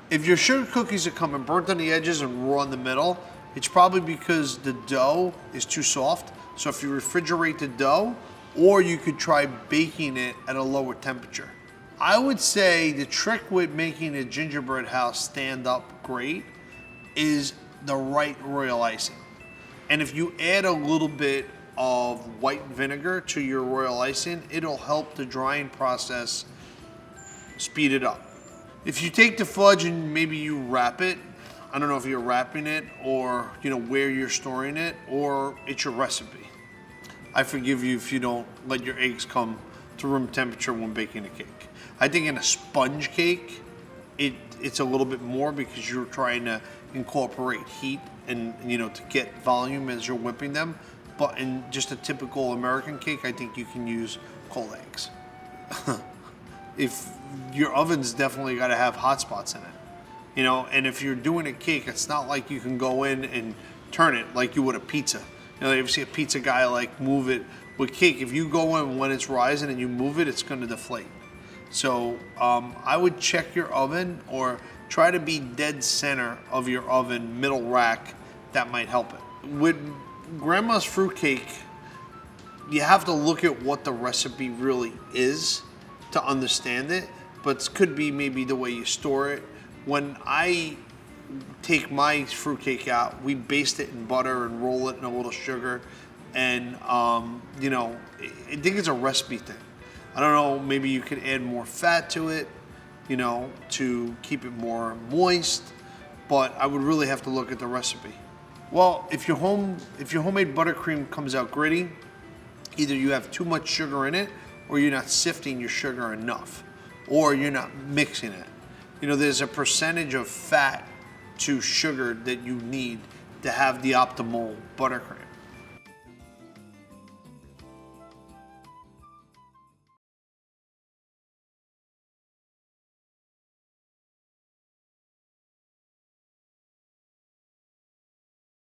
If your sugar cookies are coming burnt on the edges and raw in the middle, it's probably because the dough is too soft. So if you refrigerate the dough, or you could try baking it at a lower temperature. I would say the trick with making a gingerbread house stand up great is the right royal icing. And if you add a little bit of white vinegar to your royal icing, it'll help the drying process speed it up. If you take the fudge and maybe you wrap it, I don't know if you're wrapping it or where you're storing it, or it's your recipe. I forgive you if you don't let your eggs come to room temperature when baking a cake. I think in a sponge cake, it's a little bit more because you're trying to incorporate heat and to get volume as you're whipping them. But in just a typical American cake, I think you can use cold eggs. If your oven's definitely got to have hot spots in it, and if you're doing a cake, it's not like you can go in and turn it like you would a pizza. You ever see a pizza guy like move it with cake? If you go in when it's rising and you move it, it's going to deflate. So I would check your oven or try to be dead center of your oven, middle rack. That might help it. With grandma's fruitcake, you have to look at what the recipe really is to understand it, but it could be maybe the way you store it. When I take my fruitcake out, we baste it in butter and roll it in a little sugar, and I think it's a recipe thing. I don't know, maybe you could add more fat to it, to keep it more moist, but I would really have to look at the recipe. Well, if your homemade buttercream comes out gritty, either you have too much sugar in it, or you're not sifting your sugar enough, or you're not mixing it. There's a percentage of fat to sugar that you need to have the optimal buttercream.